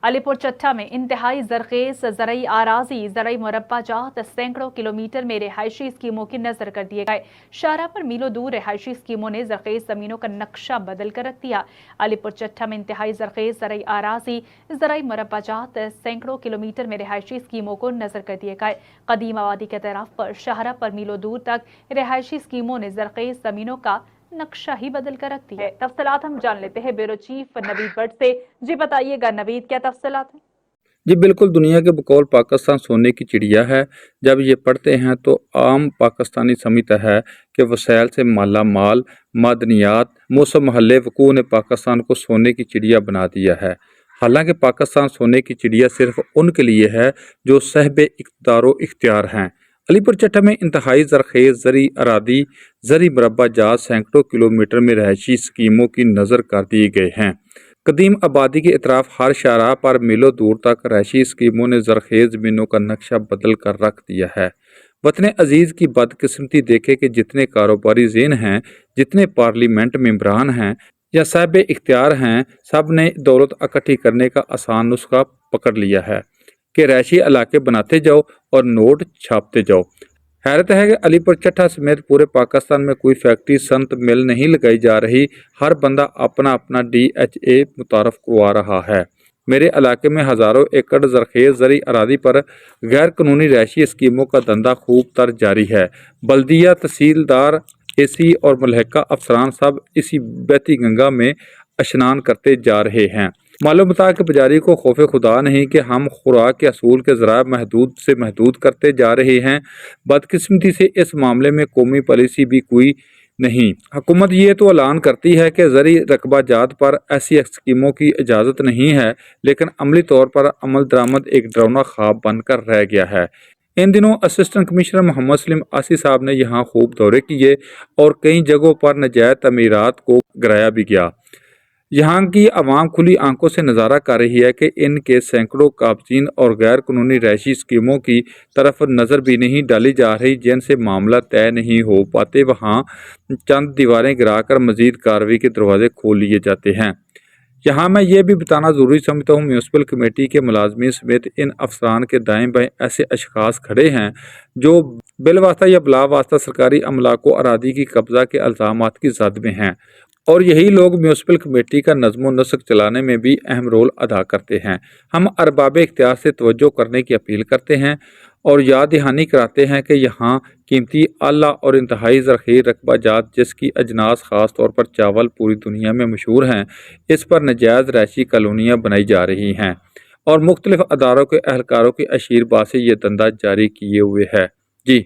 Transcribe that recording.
अलीपुर चट्टा में इंतहाई जरखेज ज़रई आराजी ज़रई मुरब्बा जात सैकड़ों किलोमीटर में रिहायशी स्कीमों की नजर कर दिए गए। शाहरा पर मीलों दूर रिहायशी स्कीमों ने जरखेज जमीनों का नक्शा बदल कर रख दिया। अलीपुर चट्टा में इंतहाई जरखेज ज़रई आराजी ज़रई मुरब्बा जात सैकड़ों किलोमीटर में रिहायशी स्कीमों को नजर कर दिए गए। कदीम आबादी के तरफ पर शाहरा पर मीलों दूर तक रिहायशी स्कीमों ने जरखेज जमीनों का नक्शा ही बदल कर रखती है। तफसीलात हम जान लेते हैं ब्यूरो चीफ नवीद भट्ट से। जी बताइएगा नवीद, क्या तफसीलात है? जी बिल्कुल, दुनिया के बकौल पाकिस्तान सोने की चिड़िया है। जब ये पढ़ते हैं तो आम पाकिस्तानी समझता है कि वसाइल से माला माल, मादनियात, मौसम महल वकूअ ने पाकिस्तान को सोने की चिड़िया बना दिया है। हालांकि पाकिस्तान सोने की चिड़िया सिर्फ उनके लिए है जो साहिब इक़्तिदार इख्तियार हैं। अलीपुर चट्टा में इंतहाई जरखेज ज़री अरादी ज़री मुरब्बा जात सैकड़ों किलोमीटर में रहायशी स्कीमों की नज़र कर दिए गए हैं। कदीम आबादी के इतराफ हर शाहराह पर मीलों दूर तक रहायशी स्कीमों ने जरखेज ज़मीनों का नक्शा बदल कर रख दिया है। वतन अजीज़ की बदकिस्मती देखे कि जितने कारोबारी ज़ेन हैं, जितने पार्लियामेंट मेंबरान हैं या साहिब इख्तियार हैं, सब ने दौलत इकट्ठी करने का आसान नुस्खा पकड़ लिया है कि रहायशी इलाके बनाते जाओ और नोट छापते जाओ। हैरत है कि अलीपुर चट्टा समेत पूरे पाकिस्तान में कोई फैक्ट्री संत मिल नहीं लगाई जा रही। हर बंदा अपना अपना DHA मुतारफ करवा रहा है। मेरे इलाके में हज़ारों एकड़ जरखेज ज़री अरादी पर गैर कानूनी रहायशी स्कीमों का धंधा खूब तर जारी है। बल्दिया, तहसीलदार, AC और मुल्हिका अफसरान सब इसी बहती गंगा में स्नान करते जा रहे हैं। मालूम था कि पुजारी को खौफ खुदा नहीं कि हम खुराक के असूल के ज़राए महदूद से महदूद करते जा रहे हैं। बदकिस्मती से इस मामले में कौमी पॉलिसी भी कोई नहीं। हुकूमत ये तो ऐलान करती है कि ज़री रकबा जात पर ऐसी स्कीमों की इजाज़त नहीं है, लेकिन अमली तौर पर अमल दरामद एक डरावना ख्वाब बनकर रह गया है। इन दिनों असिस्टेंट कमिश्नर मोहम्मद सलीम आसी साहब ने यहाँ खूब दौरे किए और कई जगहों पर नाजायज़ तमीरात को गिराया भी गया। यहाँ की आवाम खुली आंखों से नज़ारा कर रही है कि इनके सैकड़ों काबजीन और गैर कानूनी रहायशी स्कीमों की तरफ नज़र भी नहीं डाली जा रही, जिनसे मामला तय नहीं हो पाते वहाँ चंद दीवारें गिराकर मज़ीद कार्रवाई के दरवाजे खोल लिए जाते हैं। यहाँ मैं ये भी बताना ज़रूरी समझता हूँ, म्यूनसिपल कमेटी के मुलाजमीन समेत इन अफसरान के दाएँ बाएँ ऐसे अशखास खड़े हैं जो बिलवास्ता या बिलावास्ता सरकारी अमला को अरादी की कब्ज़ा के इल्ज़ामात की जद में हैं, और यही लोग म्यूनसिपल कमेटी का नज़्म व नस्क चलाने में भी अहम रोल अदा करते हैं। हम अरबाब इख्तियार से तवज्जो करने की अपील करते हैं और याद दहानी कराते हैं कि यहाँ कीमती आला और इंतहाई ज़रख़ीज़ रकबा जात जिसकी अजनास ख़ास तौर पर चावल पूरी दुनिया में मशहूर हैं, इस पर नाजायज़ रहायशी कॉलोनियाँ बनाई जा रही हैं और मुख्तलिफ़ अदारों के अहलकारों की अशीरबाज़ी से ये धंधा जारी किए हुए है। जी।